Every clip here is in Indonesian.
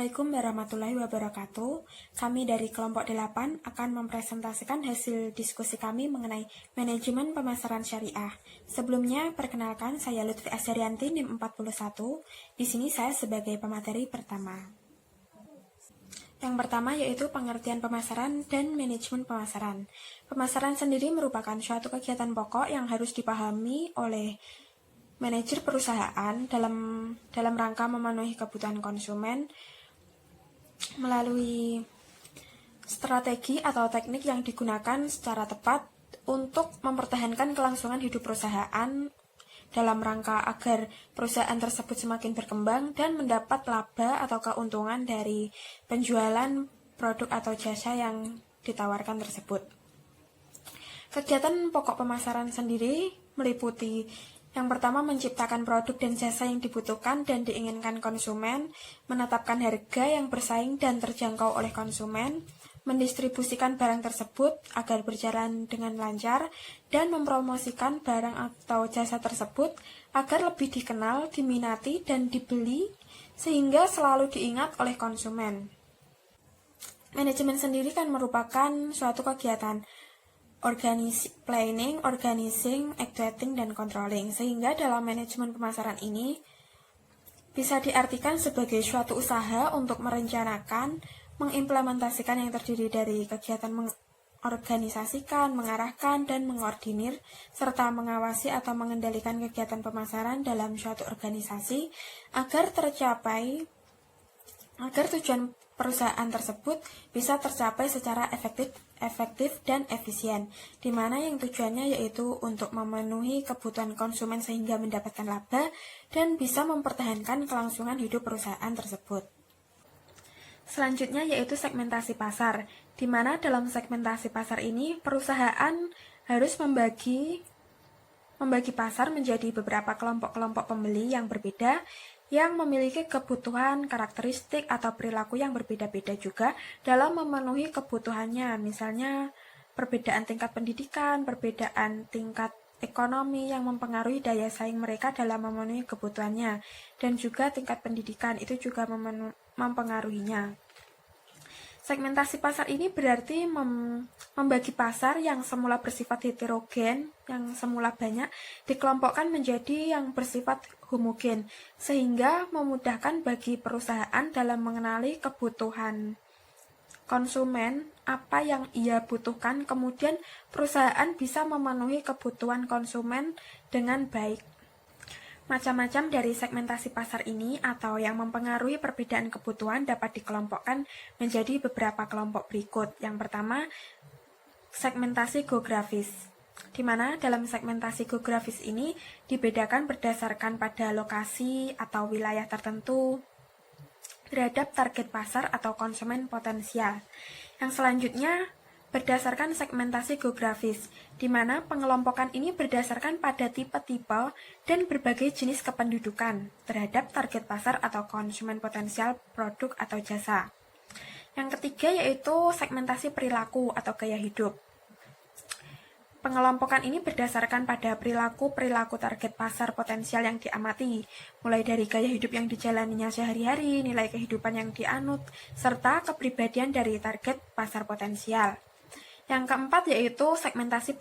Assalamualaikum warahmatullahi wabarakatuh. Kami dari kelompok 8 akan mempresentasikan hasil diskusi kami mengenai manajemen pemasaran syariah. Sebelumnya, perkenalkan saya Lutfi Asyarianti NIM 41. Di sini saya sebagai pemateri pertama. Yang pertama yaitu pengertian pemasaran dan manajemen pemasaran. Pemasaran sendiri merupakan suatu kegiatan pokok yang harus dipahami oleh manajer perusahaan dalam rangka memenuhi kebutuhan konsumen melalui strategi atau teknik yang digunakan secara tepat untuk mempertahankan kelangsungan hidup perusahaan dalam rangka agar perusahaan tersebut semakin berkembang dan mendapat laba atau keuntungan dari penjualan produk atau jasa yang ditawarkan tersebut. Kegiatan pokok pemasaran sendiri meliputi yang pertama, menciptakan produk dan jasa yang dibutuhkan dan diinginkan konsumen, menetapkan harga yang bersaing dan terjangkau oleh konsumen, mendistribusikan barang tersebut agar berjalan dengan lancar, dan mempromosikan barang atau jasa tersebut agar lebih dikenal, diminati, dan dibeli, sehingga selalu diingat oleh konsumen. Manajemen sendiri kan merupakan suatu kegiatan planning, organizing, actuating, dan controlling. Sehingga dalam manajemen pemasaran ini bisa diartikan sebagai suatu usaha untuk merencanakan, mengimplementasikan yang terdiri dari kegiatan mengorganisasikan, mengarahkan, dan mengordinir, serta mengawasi atau mengendalikan kegiatan pemasaran dalam suatu organisasi agar tujuan perusahaan tersebut bisa tercapai secara efektif dan efisien, di mana yang tujuannya yaitu untuk memenuhi kebutuhan konsumen sehingga mendapatkan laba dan bisa mempertahankan kelangsungan hidup perusahaan tersebut. Selanjutnya yaitu segmentasi pasar, di mana dalam segmentasi pasar ini perusahaan harus membagi pasar menjadi beberapa kelompok-kelompok pembeli yang berbeda yang memiliki kebutuhan, karakteristik, atau perilaku yang berbeda-beda juga dalam memenuhi kebutuhannya. Misalnya, perbedaan tingkat pendidikan, perbedaan tingkat ekonomi yang mempengaruhi daya saing mereka dalam memenuhi kebutuhannya, dan juga tingkat pendidikan itu juga mempengaruhinya. Segmentasi pasar ini berarti membagi pasar yang semula bersifat heterogen, yang semula banyak, dikelompokkan menjadi yang bersifat homogen, sehingga memudahkan bagi perusahaan dalam mengenali kebutuhan konsumen, apa yang ia butuhkan, kemudian perusahaan bisa memenuhi kebutuhan konsumen dengan baik. Macam-macam dari segmentasi pasar ini atau yang mempengaruhi perbedaan kebutuhan dapat dikelompokkan menjadi beberapa kelompok berikut. Yang pertama, segmentasi geografis, di mana dalam segmentasi geografis ini dibedakan berdasarkan pada lokasi atau wilayah tertentu terhadap target pasar atau konsumen potensial. Yang selanjutnya, berdasarkan segmentasi geografis, di mana pengelompokan ini berdasarkan pada tipe-tipe dan berbagai jenis kependudukan terhadap target pasar atau konsumen potensial produk atau jasa. Yang ketiga yaitu segmentasi perilaku atau gaya hidup. Pengelompokan ini berdasarkan pada perilaku target pasar potensial yang diamati, mulai dari gaya hidup yang dijalaninya sehari-hari, nilai kehidupan yang dianut, serta kepribadian dari target pasar potensial. Yang keempat yaitu segmentasi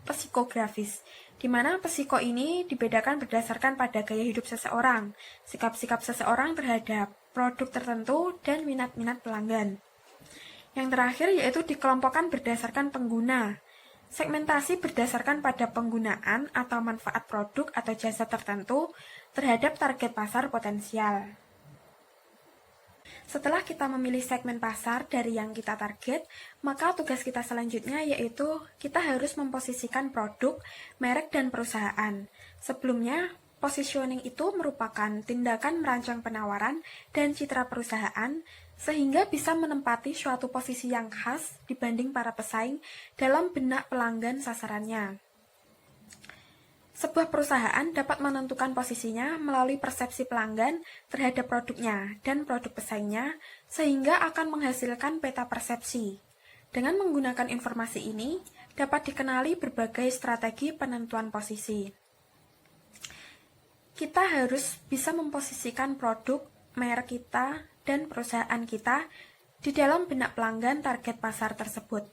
psikografis, di mana psiko ini dibedakan berdasarkan pada gaya hidup seseorang, sikap-sikap seseorang terhadap produk tertentu, dan minat-minat pelanggan. Yang terakhir yaitu dikelompokkan berdasarkan pengguna. Segmentasi berdasarkan pada penggunaan atau manfaat produk atau jasa tertentu terhadap target pasar potensial. Setelah kita memilih segmen pasar dari yang kita target, maka tugas kita selanjutnya yaitu kita harus memposisikan produk, merek, dan perusahaan. Sebelumnya, positioning itu merupakan tindakan merancang penawaran dan citra perusahaan sehingga bisa menempati suatu posisi yang khas dibanding para pesaing dalam benak pelanggan sasarannya. Sebuah perusahaan dapat menentukan posisinya melalui persepsi pelanggan terhadap produknya dan produk pesaingnya, sehingga akan menghasilkan peta persepsi. Dengan menggunakan informasi ini, dapat dikenali berbagai strategi penentuan posisi. Kita harus bisa memposisikan produk, merek kita dan perusahaan kita di dalam benak pelanggan target pasar tersebut.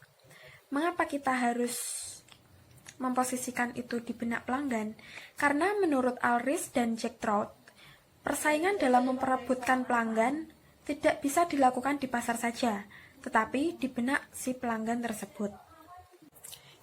Mengapa kita harus memposisikan itu di benak pelanggan? Karena menurut Ulrich dan Jack Trout, persaingan dalam memperebutkan pelanggan tidak bisa dilakukan di pasar saja, tetapi di benak si pelanggan tersebut.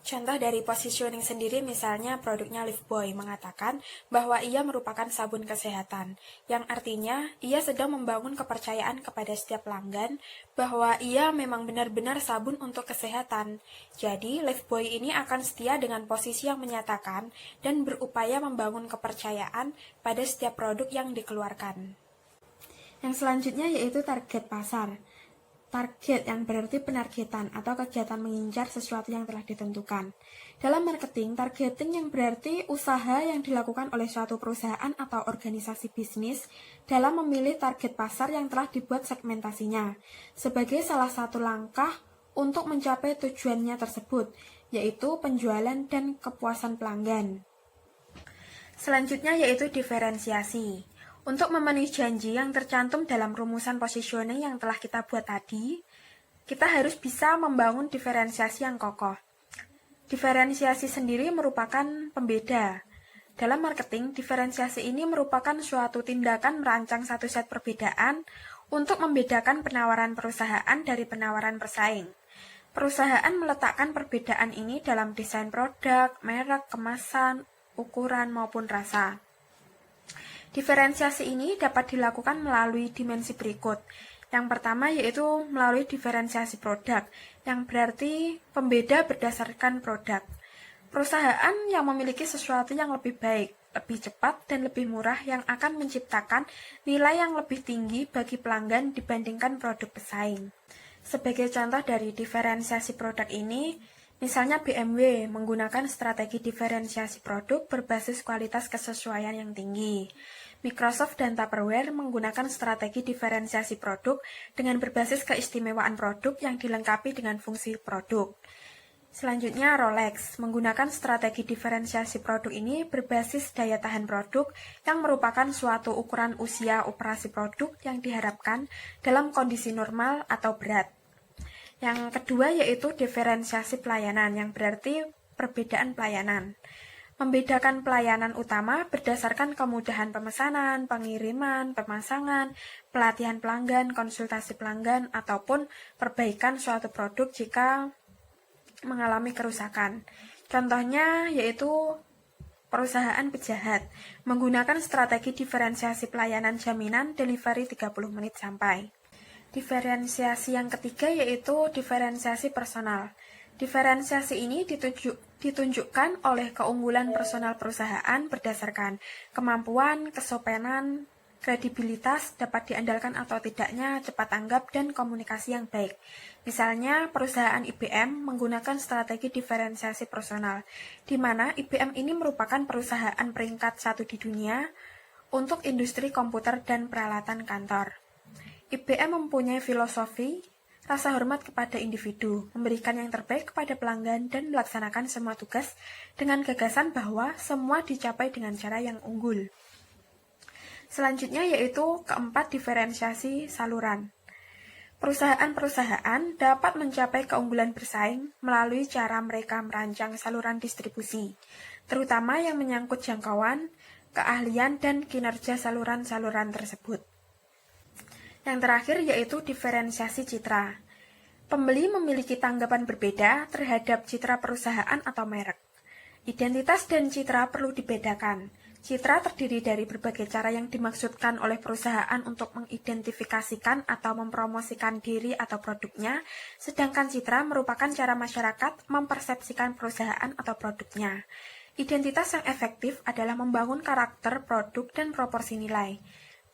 Contoh dari positioning sendiri, misalnya produknya Lifebuoy mengatakan bahwa ia merupakan sabun kesehatan, yang artinya ia sedang membangun kepercayaan kepada setiap pelanggan bahwa ia memang benar-benar sabun untuk kesehatan. Jadi, Lifebuoy ini akan setia dengan posisi yang menyatakan dan berupaya membangun kepercayaan pada setiap produk yang dikeluarkan. Yang selanjutnya yaitu target pasar. Target yang berarti penargetan atau kegiatan mengincar sesuatu yang telah ditentukan. Dalam marketing, targeting yang berarti usaha yang dilakukan oleh suatu perusahaan atau organisasi bisnis dalam memilih target pasar yang telah dibuat segmentasinya, sebagai salah satu langkah untuk mencapai tujuannya tersebut, yaitu penjualan dan kepuasan pelanggan. Selanjutnya yaitu diferensiasi. Untuk memenuhi janji yang tercantum dalam rumusan positioning yang telah kita buat tadi, kita harus bisa membangun diferensiasi yang kokoh. Diferensiasi sendiri merupakan pembeda. Dalam marketing, diferensiasi ini merupakan suatu tindakan merancang satu set perbedaan untuk membedakan penawaran perusahaan dari penawaran pesaing. Perusahaan meletakkan perbedaan ini dalam desain produk, merek, kemasan, ukuran, maupun rasa. Diferensiasi ini dapat dilakukan melalui dimensi berikut. Yang pertama yaitu melalui diferensiasi produk, yang berarti pembeda berdasarkan produk. Perusahaan yang memiliki sesuatu yang lebih baik, lebih cepat, dan lebih murah yang akan menciptakan nilai yang lebih tinggi bagi pelanggan dibandingkan produk pesaing. Sebagai contoh dari diferensiasi produk ini, misalnya BMW menggunakan strategi diferensiasi produk berbasis kualitas kesesuaian yang tinggi. Microsoft dan Tupperware menggunakan strategi diferensiasi produk dengan berbasis keistimewaan produk yang dilengkapi dengan fungsi produk. Selanjutnya, Rolex menggunakan strategi diferensiasi produk ini berbasis daya tahan produk yang merupakan suatu ukuran usia operasi produk yang diharapkan dalam kondisi normal atau berat. Yang kedua yaitu diferensiasi pelayanan, yang berarti perbedaan pelayanan. Membedakan pelayanan utama berdasarkan kemudahan pemesanan, pengiriman, pemasangan, pelatihan pelanggan, konsultasi pelanggan, ataupun perbaikan suatu produk jika mengalami kerusakan. Contohnya yaitu perusahaan pejahat menggunakan strategi diferensiasi pelayanan jaminan delivery 30 menit sampai. Diferensiasi yang ketiga yaitu diferensiasi personal. Diferensiasi ini ditunjukkan oleh keunggulan personal perusahaan berdasarkan kemampuan, kesopanan, kredibilitas, dapat diandalkan atau tidaknya, cepat tanggap, dan komunikasi yang baik. Misalnya, perusahaan IBM menggunakan strategi diferensiasi personal, di mana IBM ini merupakan perusahaan peringkat 1 di dunia untuk industri komputer dan peralatan kantor. IBM mempunyai filosofi rasa hormat kepada individu, memberikan yang terbaik kepada pelanggan, dan melaksanakan semua tugas dengan gagasan bahwa semua dicapai dengan cara yang unggul. Selanjutnya yaitu keempat, diferensiasi saluran. Perusahaan-perusahaan dapat mencapai keunggulan bersaing melalui cara mereka merancang saluran distribusi, terutama yang menyangkut jangkauan, keahlian, dan kinerja saluran-saluran tersebut. Yang terakhir yaitu diferensiasi citra. Pembeli memiliki tanggapan berbeda terhadap citra perusahaan atau merek. Identitas dan citra perlu dibedakan. Citra terdiri dari berbagai cara yang dimaksudkan oleh perusahaan untuk mengidentifikasikan atau mempromosikan diri atau produknya, sedangkan citra merupakan cara masyarakat mempersepsikan perusahaan atau produknya. Identitas yang efektif adalah membangun karakter produk dan proporsi nilai.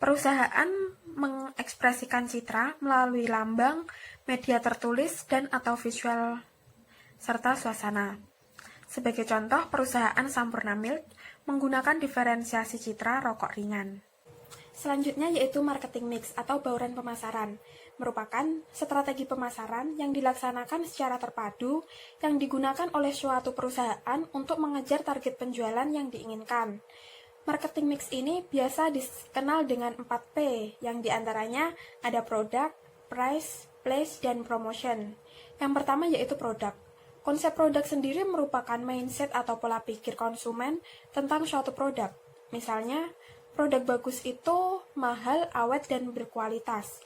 Perusahaan mengekspresikan citra melalui lambang, media tertulis, dan atau visual, serta suasana. Sebagai contoh, perusahaan Sampurna Milk menggunakan diferensiasi citra rokok ringan. Selanjutnya yaitu marketing mix atau bauran pemasaran, merupakan strategi pemasaran yang dilaksanakan secara terpadu yang digunakan oleh suatu perusahaan untuk mengejar target penjualan yang diinginkan. Marketing mix ini biasa dikenal dengan 4P, yang diantaranya ada produk, price, place, dan promotion. Yang pertama yaitu produk. Konsep produk sendiri merupakan mindset atau pola pikir konsumen tentang suatu produk. Misalnya, produk bagus itu mahal, awet, dan berkualitas.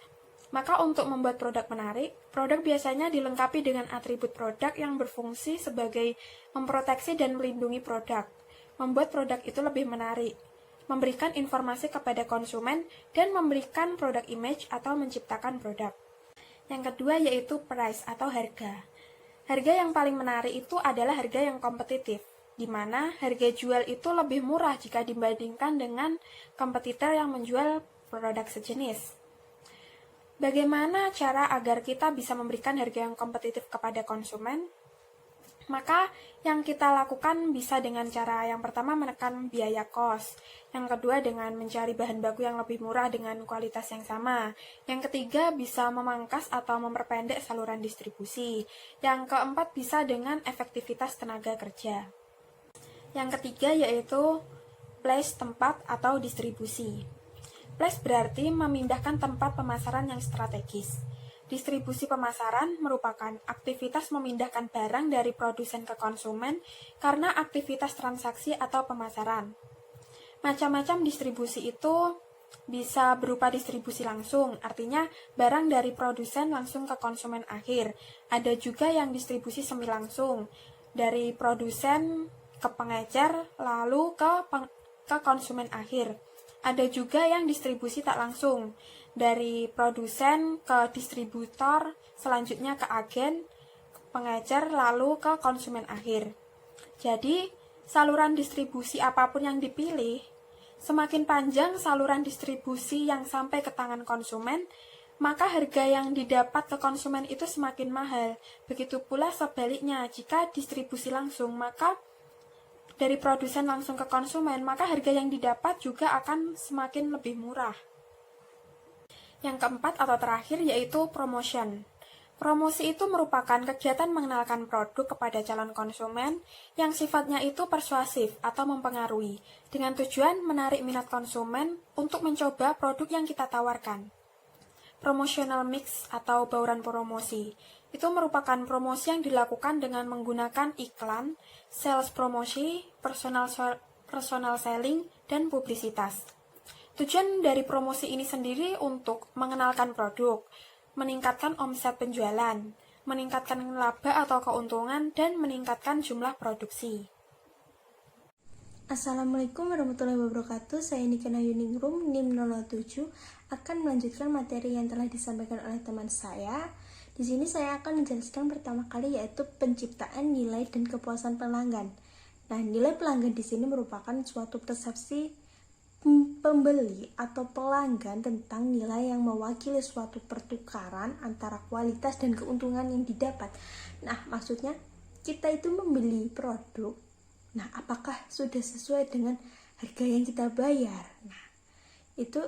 Maka untuk membuat produk menarik, produk biasanya dilengkapi dengan atribut produk yang berfungsi sebagai memproteksi dan melindungi produk, membuat produk itu lebih menarik, memberikan informasi kepada konsumen, dan memberikan produk image atau menciptakan produk. Yang kedua yaitu price atau harga. Harga yang paling menarik itu adalah harga yang kompetitif, di mana harga jual itu lebih murah jika dibandingkan dengan kompetitor yang menjual produk sejenis. Bagaimana cara agar kita bisa memberikan harga yang kompetitif kepada konsumen? Maka yang kita lakukan bisa dengan cara yang pertama menekan biaya kos, yang kedua dengan mencari bahan baku yang lebih murah dengan kualitas yang sama, yang ketiga bisa memangkas atau memperpendek saluran distribusi, yang keempat bisa dengan efektivitas tenaga kerja. Yang ketiga yaitu place tempat atau distribusi. Place berarti memindahkan tempat pemasaran yang strategis. Distribusi pemasaran merupakan aktivitas memindahkan barang dari produsen ke konsumen karena aktivitas transaksi atau pemasaran. Macam-macam distribusi itu bisa berupa distribusi langsung, artinya barang dari produsen langsung ke konsumen akhir. Ada juga yang distribusi semi langsung, dari produsen ke pengecer lalu ke konsumen akhir. Ada juga yang distribusi tak langsung, dari produsen ke distributor, selanjutnya ke agen, pengecer, lalu ke konsumen akhir. Jadi, saluran distribusi apapun yang dipilih, semakin panjang saluran distribusi yang sampai ke tangan konsumen, maka harga yang didapat ke konsumen itu semakin mahal. Begitu pula sebaliknya, jika distribusi langsung, maka dari produsen langsung ke konsumen, maka harga yang didapat juga akan semakin lebih murah. Yang keempat atau terakhir yaitu promotion. Promosi itu merupakan kegiatan mengenalkan produk kepada calon konsumen yang sifatnya itu persuasif atau mempengaruhi, dengan tujuan menarik minat konsumen untuk mencoba produk yang kita tawarkan. Promotional mix atau bauran promosi itu merupakan promosi yang dilakukan dengan menggunakan iklan, sales promosi, personal selling, dan publisitas. Tujuan dari promosi ini sendiri untuk mengenalkan produk, meningkatkan omset penjualan, meningkatkan laba atau keuntungan, dan meningkatkan jumlah produksi. Assalamualaikum warahmatullahi wabarakatuh. Saya Nika Nayuningrum, NIM 007, akan melanjutkan materi yang telah disampaikan oleh teman saya. Di sini saya akan menjelaskan pertama kali yaitu penciptaan nilai dan kepuasan pelanggan. Nah, nilai pelanggan di sini merupakan suatu persepsi pembeli atau pelanggan tentang nilai yang mewakili suatu pertukaran antara kualitas dan keuntungan yang didapat. Nah, maksudnya kita itu membeli produk. Nah, apakah sudah sesuai dengan harga yang kita bayar? Nah, itu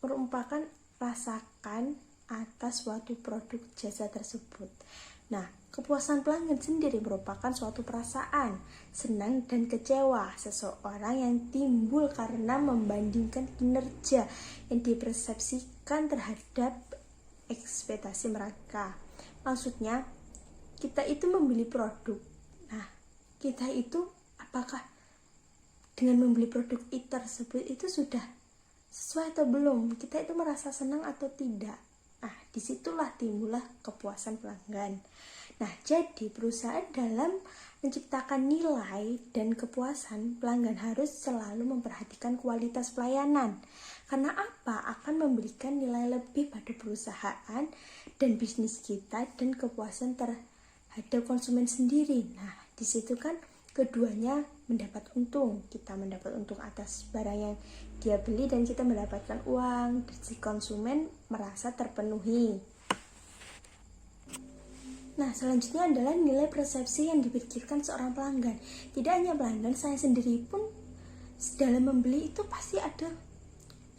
merupakan rasakan atas suatu produk jasa tersebut. Nah, kepuasan pelanggan sendiri merupakan suatu perasaan senang dan kecewa seseorang yang timbul karena membandingkan kinerja yang dipersepsikan terhadap ekspektasi mereka. Maksudnya, kita itu membeli produk. Nah, kita itu apakah dengan membeli produk tersebut itu sudah sesuai atau belum? Kita itu merasa senang atau tidak? Nah, disitulah timbullah kepuasan pelanggan. Nah, jadi perusahaan dalam menciptakan nilai dan kepuasan pelanggan harus selalu memperhatikan kualitas pelayanan. Karena apa? Akan memberikan nilai lebih pada perusahaan dan bisnis kita dan kepuasan terhadap konsumen sendiri. Nah, disitu kan keduanya mendapat untung. Kita mendapat untung atas barang yang dia beli dan kita mendapatkan uang. Si konsumen merasa terpenuhi. Nah, selanjutnya adalah nilai persepsi yang dipikirkan seorang pelanggan. Tidak hanya pelanggan, saya sendiri pun dalam membeli itu pasti ada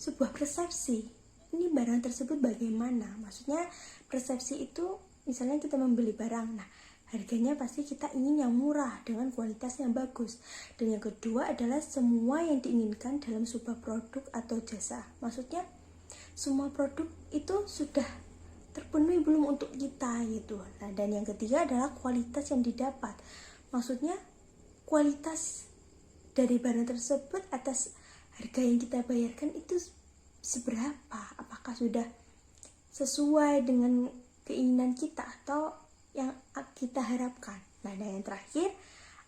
sebuah persepsi. Ini barang tersebut bagaimana? Maksudnya persepsi itu misalnya kita membeli barang. Nah, harganya pasti kita ingin yang murah dengan kualitas yang bagus. Dan yang kedua adalah semua yang diinginkan dalam sebuah produk atau jasa. Maksudnya semua produk itu sudah terpenuhi belum untuk kita gitu. Nah, dan yang ketiga adalah kualitas yang didapat. Maksudnya kualitas dari barang tersebut atas harga yang kita bayarkan itu seberapa? Apakah sudah sesuai dengan keinginan kita atau yang kita harapkan. Nah, dan yang terakhir,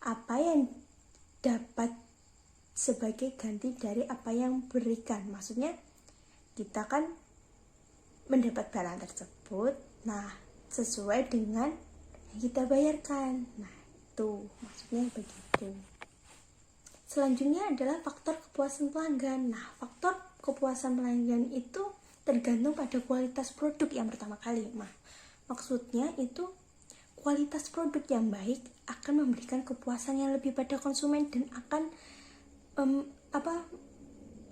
apa yang dapat sebagai ganti dari apa yang berikan. Maksudnya kita kan mendapat barang tersebut, nah sesuai dengan yang kita bayarkan. Nah, itu maksudnya begitu. Selanjutnya adalah faktor kepuasan pelanggan. Nah, faktor kepuasan pelanggan itu tergantung pada kualitas produk yang pertama kali. Nah, maksudnya itu kualitas produk yang baik akan memberikan kepuasan yang lebih pada konsumen dan akan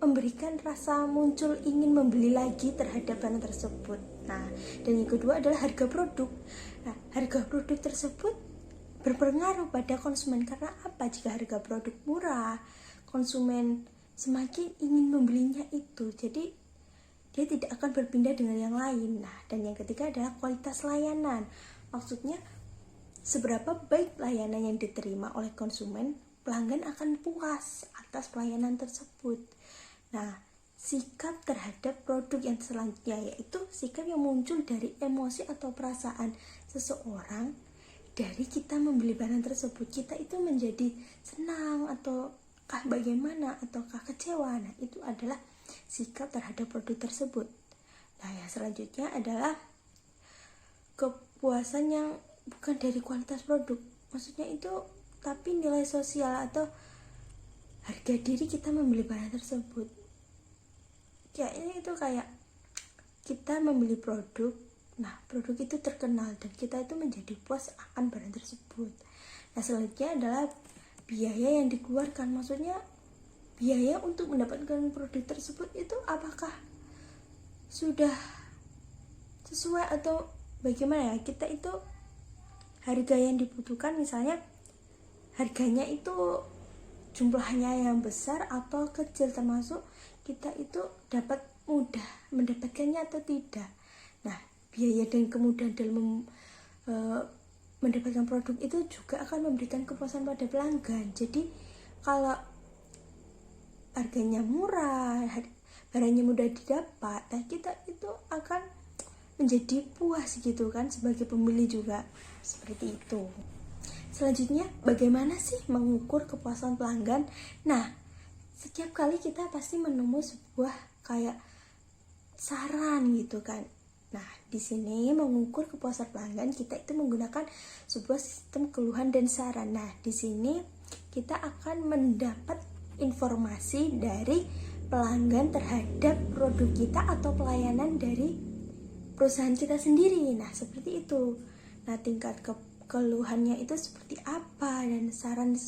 memberikan rasa muncul ingin membeli lagi terhadap barang tersebut. Nah, dan yang kedua adalah harga produk. Nah, harga produk tersebut berpengaruh pada konsumen karena apa? Jika harga produk murah, konsumen semakin ingin membelinya itu. Jadi dia tidak akan berpindah dengan yang lain. Nah, dan yang ketiga adalah kualitas layanan. Maksudnya seberapa baik layanan yang diterima oleh konsumen, pelanggan akan puas atas pelayanan tersebut. Nah, sikap terhadap produk yang selanjutnya yaitu sikap yang muncul dari emosi atau perasaan seseorang dari kita membeli barang tersebut. Kita itu menjadi senang ataukah bagaimana ataukah kecewa. Nah, itu adalah sikap terhadap produk tersebut. Nah, yang selanjutnya adalah kepuasan yang bukan dari kualitas produk. Maksudnya itu tapi nilai sosial atau harga diri kita membeli barang tersebut. Kayaknya itu kayak kita membeli produk, nah produk itu terkenal dan kita itu menjadi puas akan barang tersebut. Nah, selanjutnya adalah biaya yang dikeluarkan. Maksudnya biaya untuk mendapatkan produk tersebut itu apakah sudah sesuai atau bagaimana ya? Kita itu harga yang dibutuhkan, misalnya harganya itu jumlahnya yang besar atau kecil, termasuk kita itu dapat mudah mendapatkannya atau tidak. Nah, biaya dan kemudahan dalam mendapatkan produk itu juga akan memberikan kepuasan pada pelanggan. Jadi kalau harganya murah, barangnya mudah didapat, nah kita itu akan menjadi puas gitu kan sebagai pembeli juga. Seperti itu. Selanjutnya, bagaimana sih mengukur kepuasan pelanggan? Nah, setiap kali kita pasti menemui sebuah kayak saran gitu kan. Nah, di sini mengukur kepuasan pelanggan kita itu menggunakan sebuah sistem keluhan dan saran. Nah, di sini kita akan mendapat informasi dari pelanggan terhadap produk kita atau pelayanan dari perusahaan kita sendiri. Nah, seperti itu. Nah, tingkat keluhannya itu seperti apa dan sarannya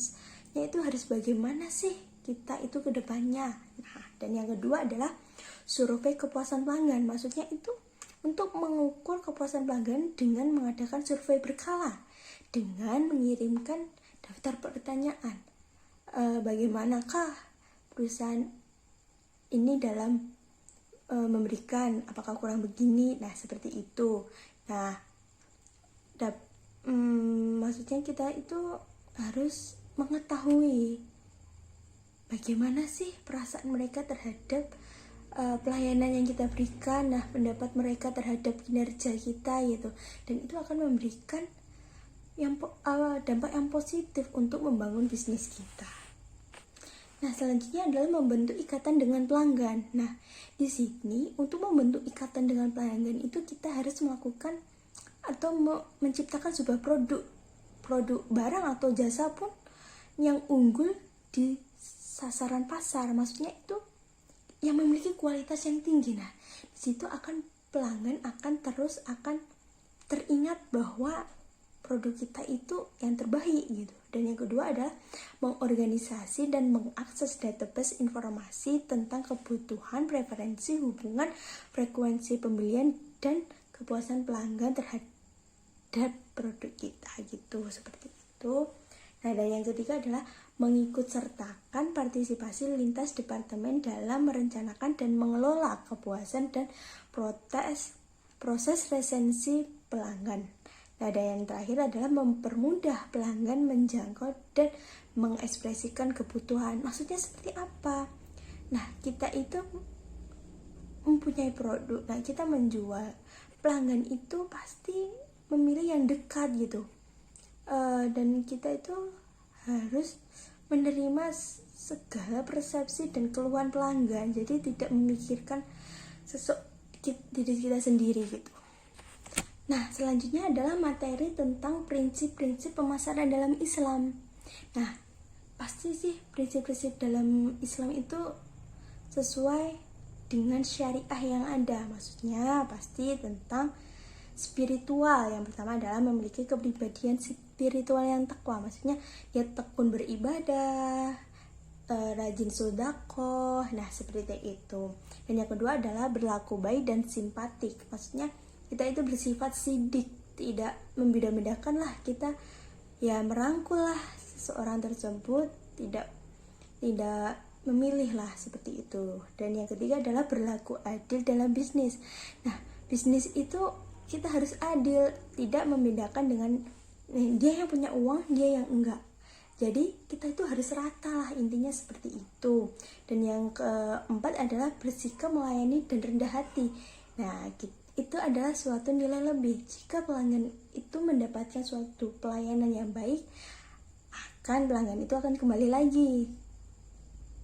itu harus bagaimana sih kita itu ke depannya. Nah, dan yang kedua adalah survei kepuasan pelanggan. Maksudnya itu untuk mengukur kepuasan pelanggan dengan mengadakan survei berkala dengan mengirimkan daftar pertanyaan. Bagaimanakah perusahaan ini dalam memberikan, apakah kurang begini? Nah, seperti itu. Nah, maksudnya kita itu harus mengetahui bagaimana sih perasaan mereka terhadap pelayanan yang kita berikan. Nah, pendapat mereka terhadap kinerja kita gitu, dan itu akan memberikan dampak yang positif untuk membangun bisnis kita. Nah, selanjutnya adalah membentuk ikatan dengan pelanggan. Nah, di sini untuk membentuk ikatan dengan pelanggan itu kita harus melakukan atau menciptakan sebuah produk barang atau jasa pun yang unggul di sasaran pasar. Maksudnya itu yang memiliki kualitas yang tinggi. Nah, di situ pelanggan akan teringat bahwa produk kita itu yang terbaik gitu. Dan yang kedua adalah mengorganisasi dan mengakses database informasi tentang kebutuhan, preferensi, hubungan, frekuensi pembelian dan kepuasan pelanggan terhadap terhadap produk kita gitu, seperti itu. Nah, dan yang ketiga adalah mengikut sertakan partisipasi lintas departemen dalam merencanakan dan mengelola kepuasan dan proses resensi pelanggan. Nah, dan yang terakhir adalah mempermudah pelanggan menjangkau dan mengekspresikan kebutuhan. Maksudnya seperti apa? Nah, kita itu mempunyai produk, nah kita menjual, pelanggan itu pasti memilih yang dekat gitu. Dan kita itu harus menerima segala persepsi dan keluhan pelanggan, jadi tidak memikirkan diri kita sendiri gitu. Nah, selanjutnya adalah materi tentang prinsip-prinsip pemasaran dalam Islam. Nah, pasti sih prinsip-prinsip dalam Islam itu sesuai dengan syariah yang ada. Maksudnya pasti tentang spiritual. Yang pertama adalah memiliki kepribadian spiritual yang takwa. Maksudnya ya tekun beribadah, rajin sedekah. Nah, seperti itu. Dan yang kedua adalah berlaku baik dan simpatik. Maksudnya kita itu bersifat sidik, tidak membeda-bedakan lah, kita ya merangkul lah seseorang tersebut, tidak memilih lah, seperti itu. Dan yang ketiga adalah berlaku adil dalam bisnis. Nah, bisnis itu kita harus adil, tidak membedakan dengan dia yang punya uang, dia yang enggak. Jadi kita itu harus rata lah, intinya seperti itu. Dan yang keempat adalah bersikap melayani dan rendah hati. Nah, itu adalah suatu nilai lebih. Jika pelanggan itu mendapatkan suatu pelayanan yang baik, pelanggan itu akan kembali lagi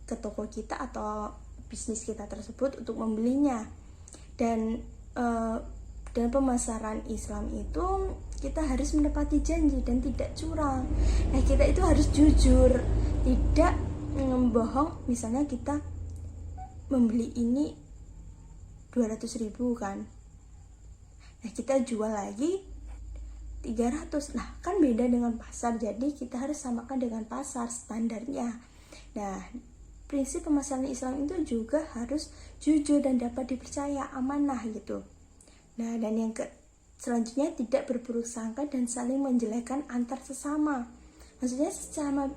ke toko kita atau bisnis kita tersebut untuk membelinya. Dan pemasaran Islam itu kita harus menepati janji dan tidak curang. Nah, kita itu harus jujur, tidak membohong. Misalnya kita membeli ini 200.000 kan, nah kita jual lagi 300. Nah, kan beda dengan pasar, jadi kita harus samakan dengan pasar standarnya. Nah, prinsip pemasaran Islam itu juga harus jujur dan dapat dipercaya, amanah gitu. Nah, dan yang selanjutnya tidak berburuk sangka dan saling menjelekkan antar sesama. Maksudnya secara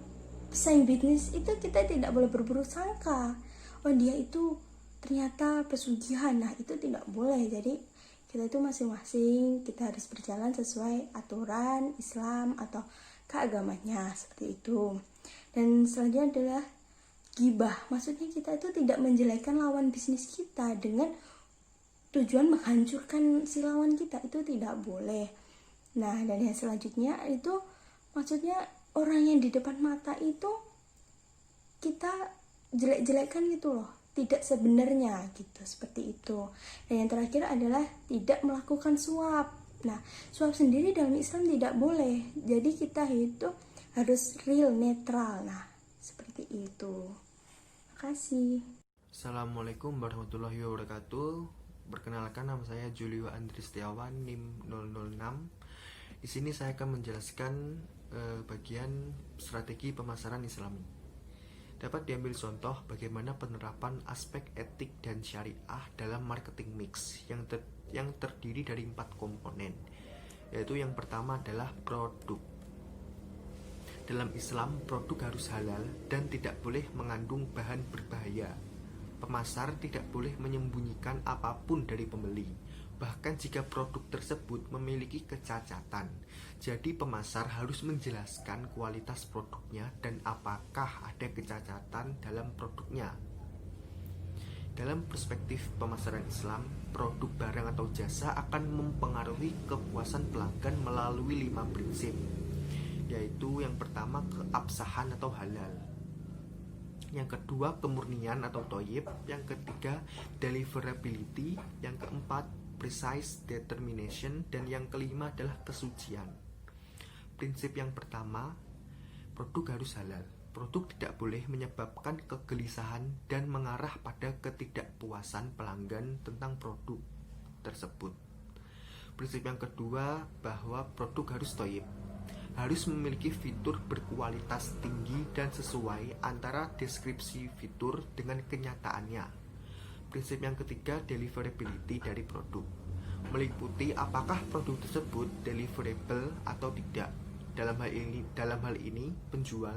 pesaing bisnis itu kita tidak boleh berburuk sangka. Oh, dia itu ternyata pesugihan. Nah, itu tidak boleh. Jadi kita itu masing-masing kita harus berjalan sesuai aturan Islam atau keagamannya, seperti itu. Dan selanjutnya adalah ghibah. Maksudnya kita itu tidak menjelekkan lawan bisnis kita dengan tujuan menghancurkan si lawan kita, itu tidak boleh. Nah, dan yang selanjutnya itu maksudnya orang yang di depan mata itu kita jelek-jelekan gitu loh, tidak sebenarnya gitu, seperti itu. Dan yang terakhir adalah tidak melakukan suap. Nah, suap sendiri dalam Islam tidak boleh, jadi kita itu harus real, netral. Nah, seperti itu. Terima kasih. Assalamualaikum warahmatullahi wabarakatuh. Perkenalkan, nama saya Julio Andri Setiawan, NIM 006. Di sini saya akan menjelaskan bagian strategi pemasaran Islami. Dapat diambil contoh bagaimana penerapan aspek etik dan syariah dalam marketing mix yang terdiri dari 4 komponen, yaitu yang pertama adalah produk. Dalam Islam, produk harus halal dan tidak boleh mengandung bahan berbahaya. Pemasar tidak boleh menyembunyikan apapun dari pembeli, bahkan jika produk tersebut memiliki kecacatan. Jadi pemasar harus menjelaskan kualitas produknya dan apakah ada kecacatan dalam produknya. Dalam perspektif pemasaran Islam, produk barang atau jasa akan mempengaruhi kepuasan pelanggan melalui 5 prinsip, yaitu yang pertama keabsahan atau halal, yang kedua kemurnian atau thoyyib, yang ketiga deliverability, yang keempat precise determination, dan yang kelima adalah kesucian. Prinsip yang pertama, produk harus halal. Produk tidak boleh menyebabkan kegelisahan dan mengarah pada ketidakpuasan pelanggan tentang produk tersebut. Prinsip yang kedua, bahwa produk harus thoyyib, harus memiliki fitur berkualitas tinggi dan sesuai antara deskripsi fitur dengan kenyataannya. Prinsip yang ketiga, deliverability dari produk, meliputi apakah produk tersebut deliverable atau tidak. Dalam hal ini penjual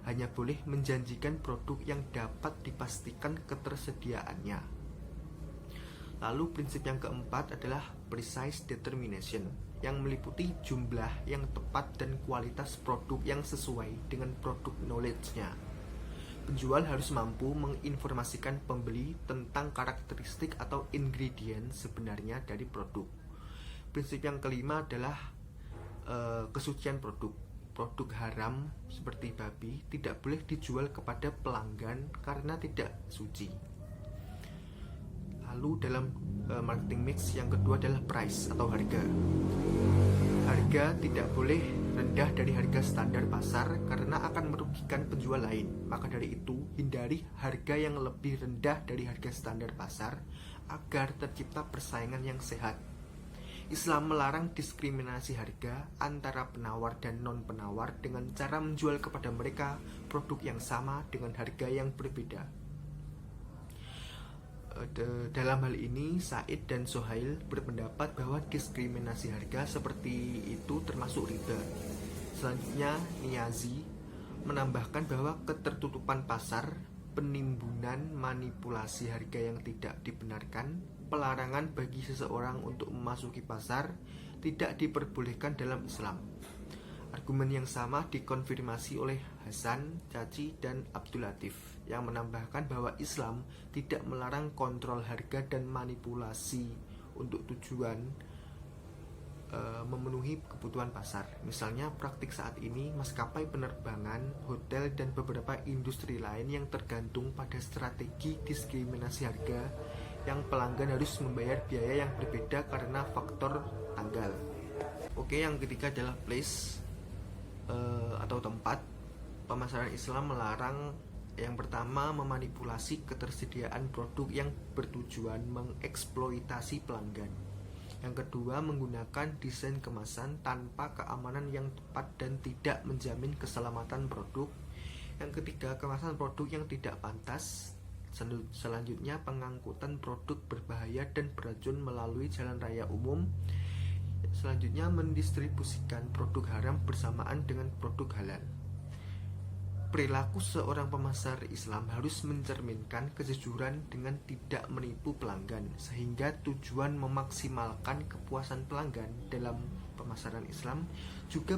hanya boleh menjanjikan produk yang dapat dipastikan ketersediaannya. Lalu prinsip yang keempat adalah precise determination, yang meliputi jumlah yang tepat dan kualitas produk yang sesuai dengan produk knowledge-nya. Penjual harus mampu menginformasikan pembeli tentang karakteristik atau ingredient sebenarnya dari produk. Prinsip yang kelima adalah kesucian produk. Produk haram seperti babi tidak boleh dijual kepada pelanggan karena tidak suci. Lalu dalam marketing mix yang kedua adalah price atau harga. Harga tidak boleh rendah dari harga standar pasar karena akan merugikan penjual lain. Maka dari itu, hindari harga yang lebih rendah dari harga standar pasar agar tercipta persaingan yang sehat. Islam melarang diskriminasi harga antara penawar dan non-penawar dengan cara menjual kepada mereka produk yang sama dengan harga yang berbeda. Dalam hal ini, Said dan Sohail berpendapat bahwa diskriminasi harga seperti itu termasuk riba. Selanjutnya, Niazi menambahkan bahwa ketertutupan pasar, penimbunan manipulasi harga yang tidak dibenarkan, pelarangan bagi seseorang untuk memasuki pasar tidak diperbolehkan dalam Islam. Argumen yang sama dikonfirmasi oleh Hasan, Caci, dan Abdul Latif yang menambahkan bahwa Islam tidak melarang kontrol harga dan manipulasi untuk tujuan memenuhi kebutuhan pasar. Misalnya praktik saat ini maskapai penerbangan, hotel, dan beberapa industri lain yang tergantung pada strategi diskriminasi harga yang pelanggan harus membayar biaya yang berbeda karena faktor tanggal. Oke, yang ketiga adalah place atau tempat. Pemasaran Islam melarang yang pertama memanipulasi ketersediaan produk yang bertujuan mengeksploitasi pelanggan. Yang kedua, menggunakan desain kemasan tanpa keamanan yang tepat dan tidak menjamin keselamatan produk. Yang ketiga, kemasan produk yang tidak pantas. Selanjutnya, pengangkutan produk berbahaya dan beracun melalui jalan raya umum. Selanjutnya, mendistribusikan produk haram bersamaan dengan produk halal. Perilaku seorang pemasar Islam harus mencerminkan kejujuran dengan tidak menipu pelanggan, sehingga tujuan memaksimalkan kepuasan pelanggan dalam pemasaran Islam juga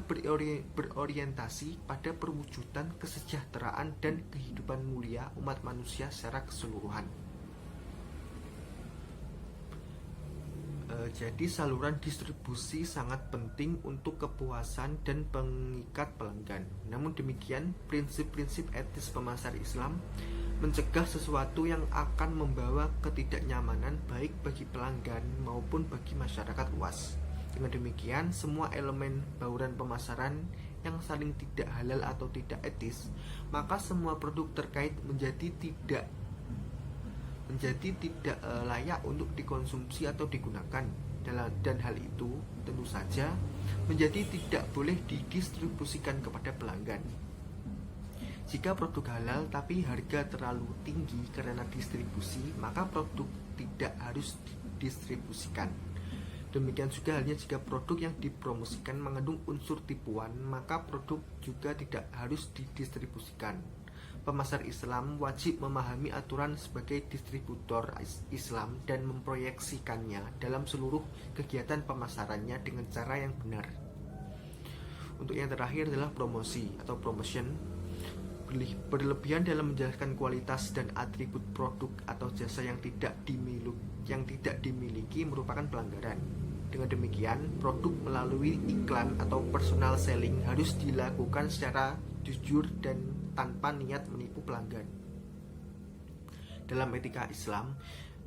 berorientasi pada perwujudan kesejahteraan dan kehidupan mulia umat manusia secara keseluruhan. Jadi saluran distribusi sangat penting untuk kepuasan dan pengikat pelanggan. Namun demikian, prinsip-prinsip etis pemasar Islam mencegah sesuatu yang akan membawa ketidaknyamanan baik bagi pelanggan maupun bagi masyarakat luas. Dengan demikian, semua elemen bauran pemasaran yang saling tidak halal atau tidak etis, maka semua produk terkait menjadi tidak layak untuk dikonsumsi atau digunakan, dan hal itu tentu saja menjadi tidak boleh didistribusikan kepada pelanggan. Jika produk halal tapi harga terlalu tinggi karena distribusi, maka produk tidak harus didistribusikan. Demikian juga halnya jika produk yang dipromosikan mengandung unsur tipuan, maka produk juga tidak harus didistribusikan. Pemasar Islam wajib memahami aturan sebagai distributor Islam dan memproyeksikannya dalam seluruh kegiatan pemasarannya dengan cara yang benar. Untuk yang terakhir adalah promosi atau promotion. Berlebihan dalam menjelaskan kualitas dan atribut produk atau jasa yang tidak dimiliki merupakan pelanggaran. Dengan demikian, produk melalui iklan atau personal selling harus dilakukan secara jujur dan tanpa niat menipu pelanggan. Dalam etika Islam,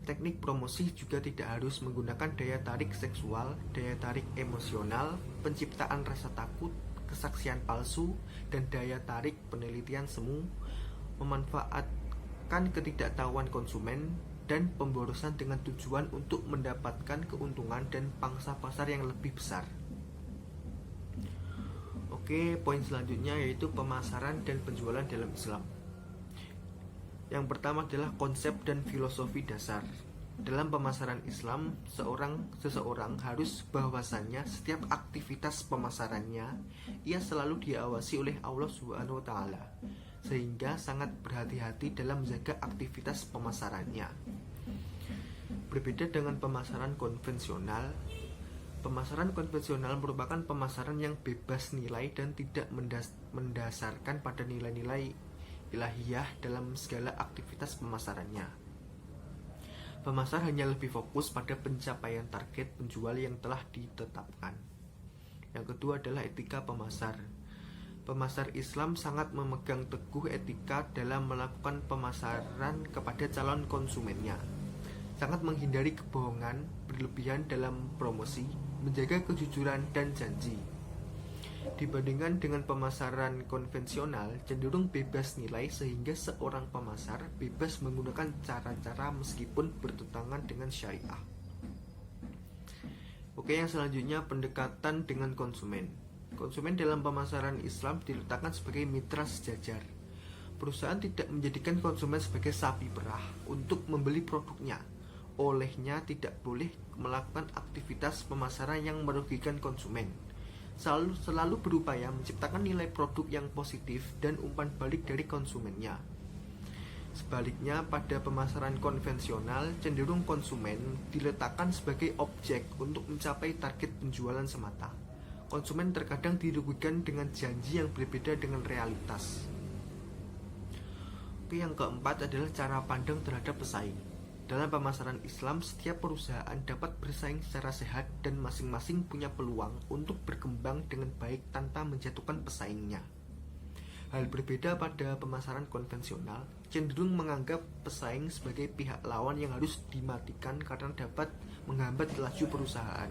teknik promosi juga tidak harus menggunakan daya tarik seksual, daya tarik emosional, penciptaan rasa takut, kesaksian palsu, dan daya tarik penelitian semu, memanfaatkan ketidaktahuan konsumen, dan pemborosan dengan tujuan untuk mendapatkan keuntungan dan pangsa pasar yang lebih besar. Oke, poin selanjutnya yaitu pemasaran dan penjualan dalam Islam. Yang pertama adalah konsep dan filosofi dasar. Dalam pemasaran Islam, seseorang harus bahwasannya setiap aktivitas pemasarannya ia selalu diawasi oleh Allah Subhanahu wa taala, sehingga sangat berhati-hati dalam menjaga aktivitas pemasarannya. Berbeda dengan pemasaran konvensional, pemasaran konvensional merupakan pemasaran yang bebas nilai dan tidak mendasarkan pada nilai-nilai ilahiyah dalam segala aktivitas pemasarannya. Pemasar hanya lebih fokus pada pencapaian target penjual yang telah ditetapkan. Yang kedua adalah etika pemasar. Pemasar Islam sangat memegang teguh etika dalam melakukan pemasaran kepada calon konsumennya. Sangat menghindari kebohongan berlebihan dalam promosi, menjaga kejujuran dan janji. Dibandingkan dengan pemasaran konvensional, cenderung bebas nilai sehingga seorang pemasar bebas menggunakan cara-cara meskipun bertentangan dengan syariah. Oke, yang selanjutnya pendekatan dengan konsumen. Konsumen dalam pemasaran Islam diletakkan sebagai mitra sejajar. Perusahaan tidak menjadikan konsumen sebagai sapi perah untuk membeli produknya. Olehnya tidak boleh melakukan aktivitas pemasaran yang merugikan konsumen. Selalu berupaya menciptakan nilai produk yang positif dan umpan balik dari konsumennya. Sebaliknya, pada pemasaran konvensional, cenderung konsumen diletakkan sebagai objek untuk mencapai target penjualan semata. Konsumen terkadang dirugikan dengan janji yang berbeda dengan realitas. Oke, yang keempat adalah cara pandang terhadap pesaing. Dalam pemasaran Islam, setiap perusahaan dapat bersaing secara sehat dan masing-masing punya peluang untuk berkembang dengan baik tanpa menjatuhkan pesaingnya. Hal berbeda pada pemasaran konvensional, cenderung menganggap pesaing sebagai pihak lawan yang harus dimatikan karena dapat menghambat laju perusahaan.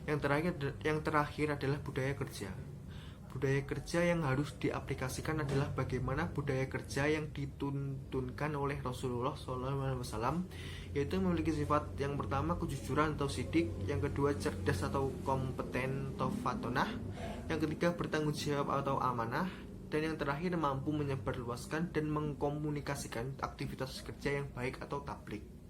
Yang terakhir adalah budaya kerja. Budaya kerja yang harus diaplikasikan adalah bagaimana budaya kerja yang dituntunkan oleh Rasulullah SAW, yaitu memiliki sifat yang pertama kejujuran atau sidik, yang kedua cerdas atau kompeten atau fatonah, yang ketiga bertanggung jawab atau amanah, dan yang terakhir mampu menyebarluaskan dan mengkomunikasikan aktivitas kerja yang baik atau tabligh.